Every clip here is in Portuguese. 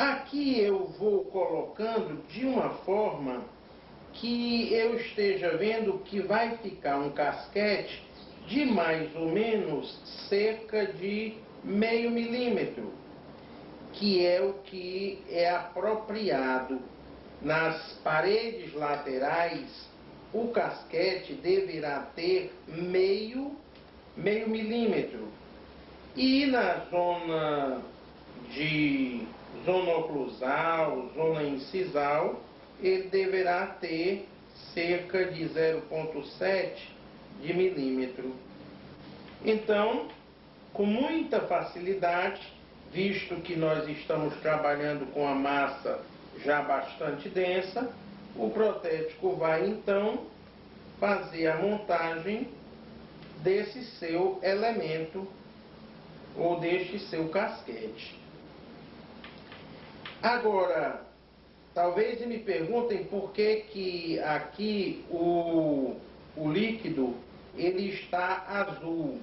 Aqui eu vou colocando de uma forma que eu esteja vendo que vai ficar um casquete de mais ou menos cerca de meio milímetro, que é o que é apropriado. Nas paredes laterais, o casquete deverá ter meio milímetro. E na zona oclusal, zona incisal, ele deverá ter cerca de 0,7 de milímetro. Então, com muita facilidade, visto que nós estamos trabalhando com a massa já bastante densa, o protético vai então fazer a montagem desse seu elemento ou deste seu casquete. Agora, talvez me perguntem por que aqui o líquido ele está azul.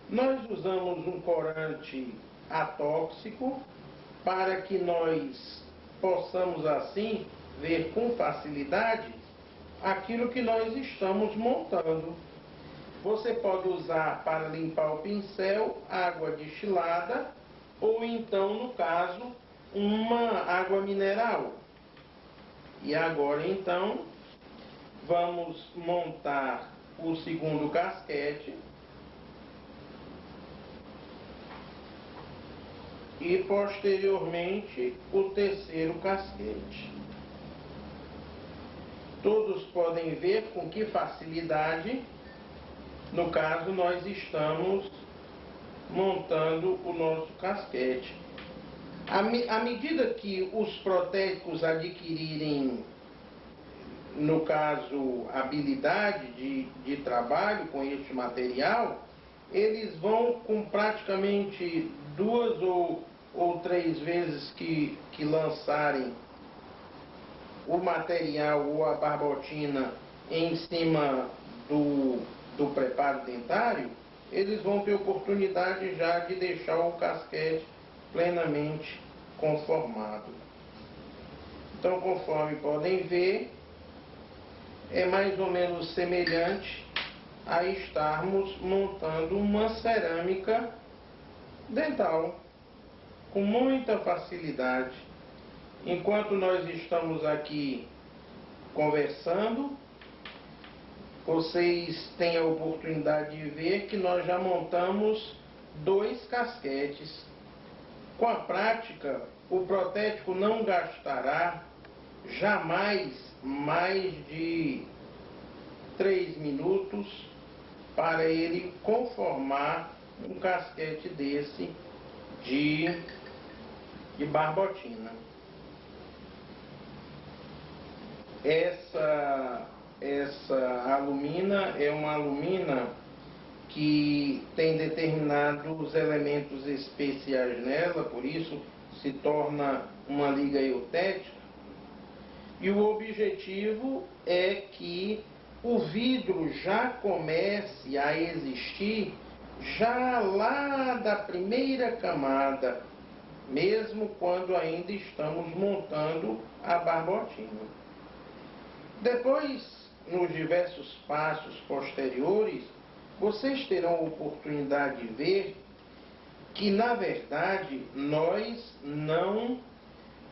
Nós usamos um corante atóxico para que nós possamos assim ver com facilidade aquilo que nós estamos montando. Você pode usar para limpar o pincel água destilada ou então, no caso, uma água mineral. E agora então vamos montar o segundo casquete e posteriormente o terceiro casquete. Todos podem ver com que facilidade, no caso, nós estamos montando o nosso casquete. À medida que os protéticos adquirirem, no caso, habilidade de trabalho com este material, eles vão com praticamente 2 ou 3 vezes que lançarem o material ou a barbotina em cima do preparo dentário, eles vão ter oportunidade já de deixar o casquete plenamente conformado. Então, conforme podem ver, é mais ou menos semelhante a estarmos montando uma cerâmica dental com muita facilidade. Enquanto nós estamos aqui conversando, vocês têm a oportunidade de ver que nós já montamos 2 casquetes. Com a prática, o protético não gastará jamais mais de 3 minutos para ele conformar um casquete desse de barbotina. Essa alumina é uma alumina que tem determinados elementos especiais nela, por isso se torna uma liga eutética. E o objetivo é que o vidro já comece a existir já lá da primeira camada, mesmo quando ainda estamos montando a barbotina. Depois, nos diversos passos posteriores, vocês terão a oportunidade de ver que, na verdade, nós não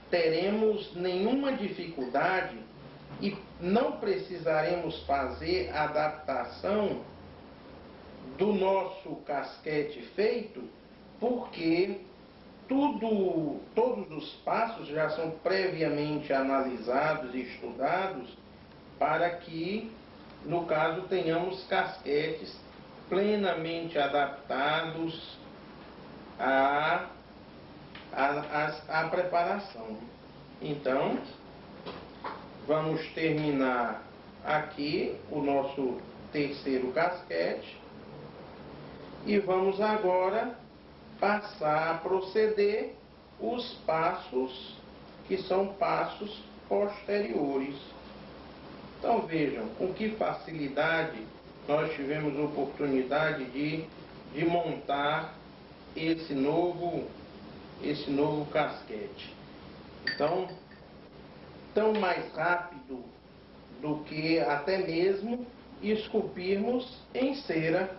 teremos nenhuma dificuldade e não precisaremos fazer adaptação do nosso casquete feito, porque todos os passos já são previamente analisados e estudados para que, no caso, tenhamos casquetes plenamente adaptados à preparação. Então, vamos terminar aqui o nosso terceiro casquete e vamos agora passar a proceder os passos que são passos posteriores. Então vejam com que facilidade nós tivemos oportunidade de montar esse novo casquete. Então, tão mais rápido do que até mesmo esculpirmos em cera.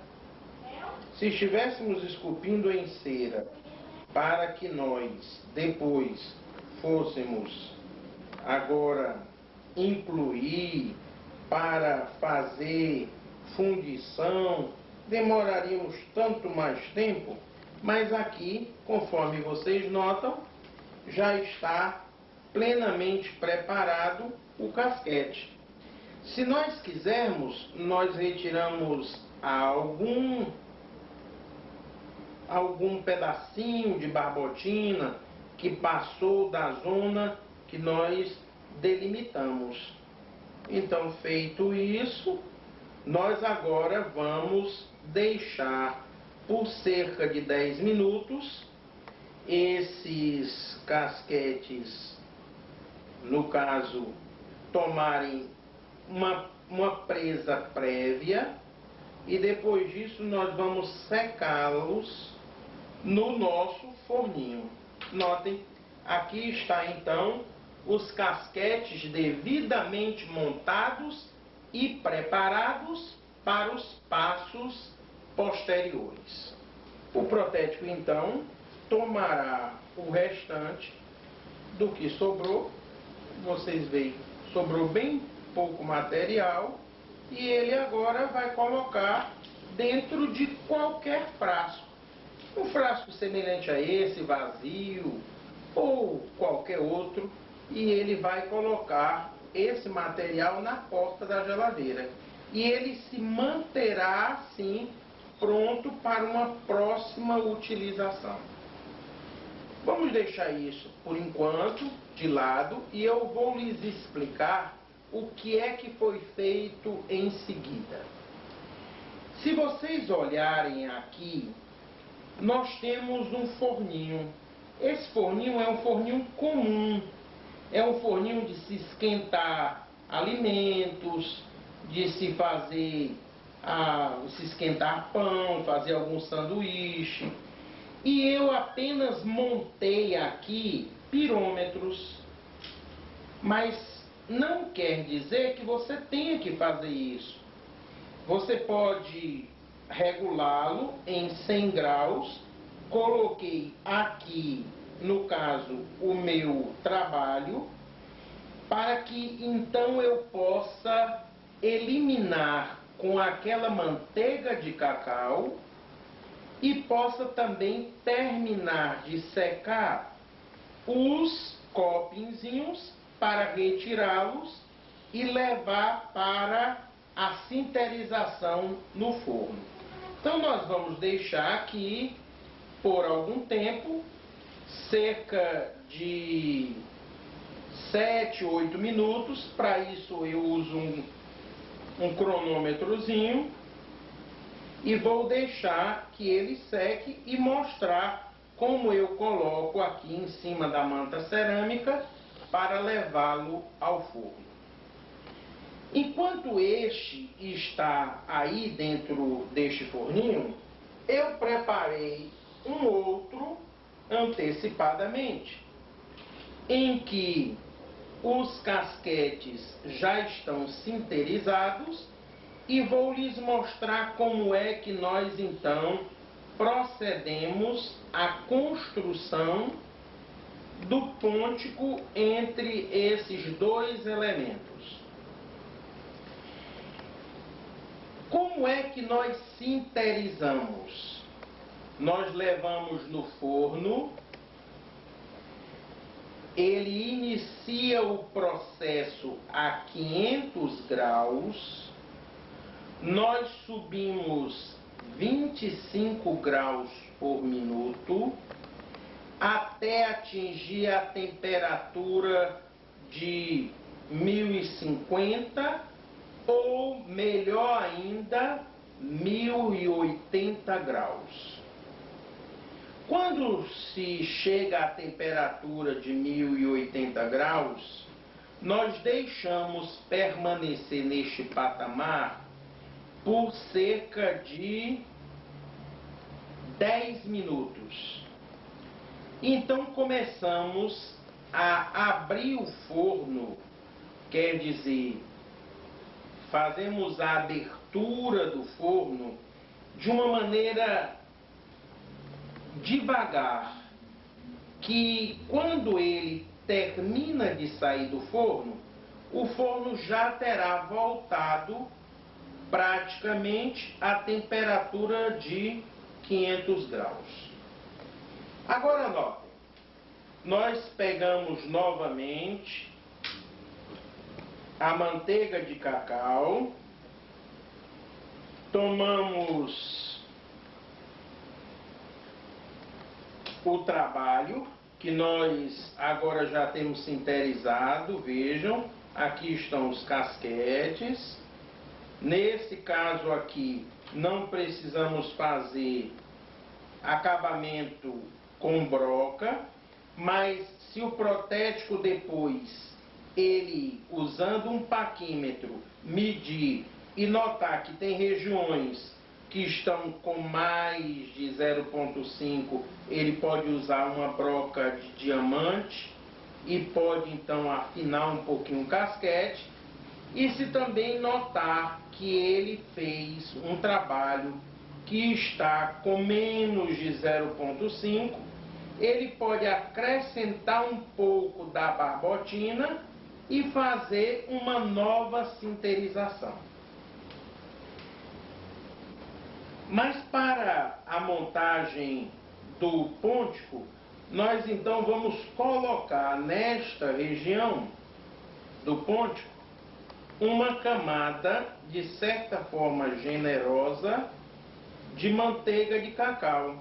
Se estivéssemos esculpindo em cera para que nós depois fôssemos agora incluir para fazer fundição, demoraríamos tanto mais tempo, mas aqui, conforme vocês notam, já está plenamente preparado o casquete. Se nós quisermos, nós retiramos algum pedacinho de barbotina que passou da zona que nós delimitamos. Então, feito isso, nós agora vamos deixar por cerca de 10 minutos esses casquetes, no caso, tomarem uma presa prévia, e depois disso nós vamos secá-los no nosso forninho. Notem, aqui está então os casquetes devidamente montados e preparados para os passos posteriores. O protético então tomará o restante do que sobrou. Vocês veem, sobrou bem pouco material, e ele agora vai colocar dentro de qualquer frasco. Um frasco semelhante a esse, vazio, ou qualquer outro, e ele vai colocar esse material na porta da geladeira. E ele se manterá assim, pronto para uma próxima utilização. Vamos deixar isso por enquanto de lado, e eu vou lhes explicar o que é que foi feito em seguida. Se vocês olharem aqui, nós temos um forninho. Esse forninho é um forninho comum, é um forninho de se esquentar alimentos, de se fazer, se esquentar pão, fazer algum sanduíche. E eu apenas montei aqui pirômetros, mas não quer dizer que você tenha que fazer isso. Você pode regulá-lo em 100 graus. Coloquei aqui, no caso, o meu trabalho, para que então eu possa eliminar com aquela manteiga de cacau e possa também terminar de secar os copinzinhos para retirá-los e levar para a sinterização no forno. Então nós vamos deixar aqui por algum tempo, cerca de 7, 8 minutos. Para isso eu uso um cronômetrozinho, e vou deixar que ele seque e mostrar como eu coloco aqui em cima da manta cerâmica para levá-lo ao forno. Enquanto este está aí dentro deste forninho, eu preparei um outro antecipadamente, em que os casquetes já estão sinterizados, e vou lhes mostrar como é que nós então procedemos à construção do pôntico entre esses dois elementos. Como é que nós sinterizamos? Nós levamos no forno, ele inicia o processo a 500 graus, nós subimos 25 graus por minuto, até atingir a temperatura de 1050, ou melhor ainda, 1080 graus. Quando se chega à temperatura de 1080 graus, nós deixamos permanecer neste patamar por cerca de 10 minutos. Então começamos a abrir o forno, quer dizer, fazemos a abertura do forno de uma maneira devagar, que quando ele termina de sair do forno, o forno já terá voltado praticamente à temperatura de 500 graus. Agora notem, nós pegamos novamente a manteiga de cacau, tomamos o trabalho que nós agora já temos sinterizado, vejam, aqui estão os casquetes. Nesse caso aqui, não precisamos fazer acabamento com broca, mas se o protético depois, ele, usando um paquímetro, medir e notar que tem regiões que estão com mais de 0,5, ele pode usar uma broca de diamante e pode então afinar um pouquinho o casquete. E se também notar que ele fez um trabalho que está com menos de 0,5, ele pode acrescentar um pouco da barbotina e fazer uma nova sinterização. Mas para a montagem do pontico, nós então vamos colocar nesta região do pontico uma camada, de certa forma generosa, de manteiga de cacau.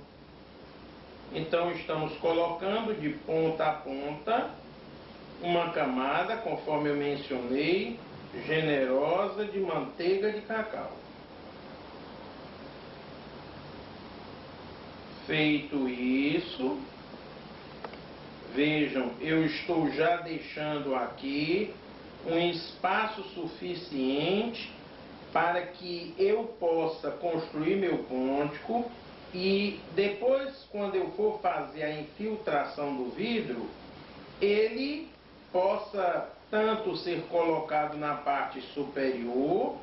Então estamos colocando de ponta a ponta uma camada, conforme eu mencionei, generosa de manteiga de cacau. Feito isso, vejam, eu estou já deixando aqui um espaço suficiente para que eu possa construir meu pontico e depois, quando eu for fazer a infiltração do vidro, ele possa tanto ser colocado na parte superior,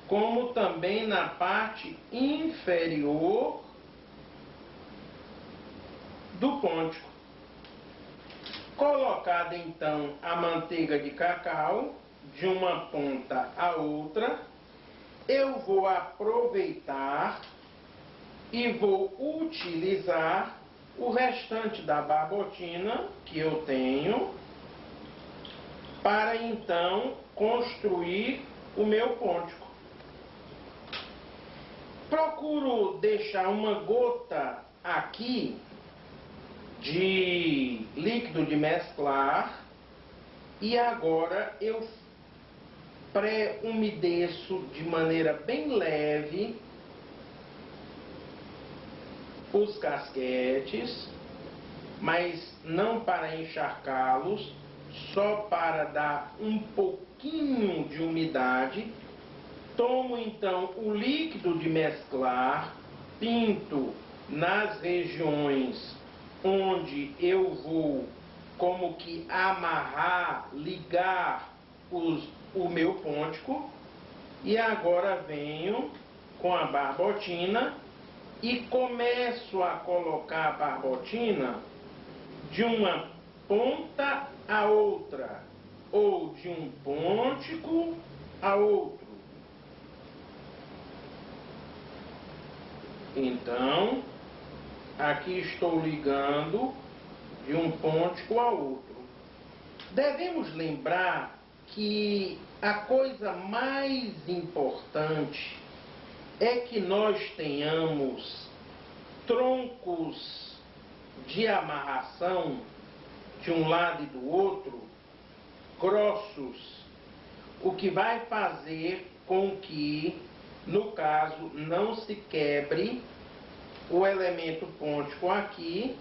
como também na parte inferior do pontico. Colocada então a manteiga de cacau de uma ponta a outra, eu vou aproveitar e vou utilizar o restante da barbotina que eu tenho para então construir o meu pontico. Procuro deixar uma gota aqui de líquido de mesclar e agora eu pré-umedeço de maneira bem leve os casquetes, mas não para encharcá-los, só para dar um pouquinho de umidade. Tomo então o líquido de mesclar, pinto nas regiões onde eu vou como que amarrar, ligar o meu pontico, e agora venho com a barbotina e começo a colocar a barbotina de uma ponta a outra, ou de um pontico a outro. Então, aqui estou ligando de um pontico a outro. Devemos lembrar que a coisa mais importante é que nós tenhamos troncos de amarração de um lado e do outro grossos, o que vai fazer com que, no caso, não se quebre o elemento pontico aqui,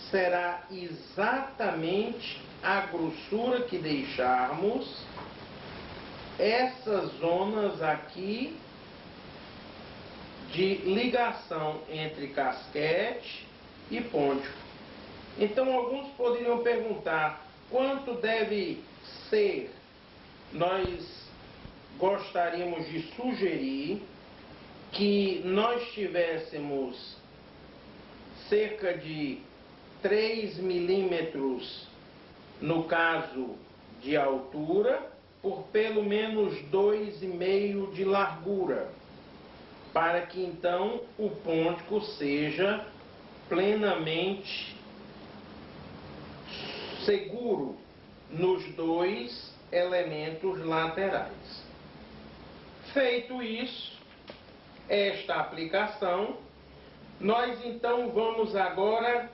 será exatamente a grossura que deixarmos essas zonas aqui de ligação entre casquete e pontico. Então alguns poderiam perguntar, quanto deve ser, nós gostaríamos de sugerir que nós tivéssemos cerca de 3 milímetros, no caso de altura, por pelo menos 2,5 de largura, para que então o pôntico seja plenamente seguro nos dois elementos laterais. Feito isso, esta aplicação, nós então vamos agora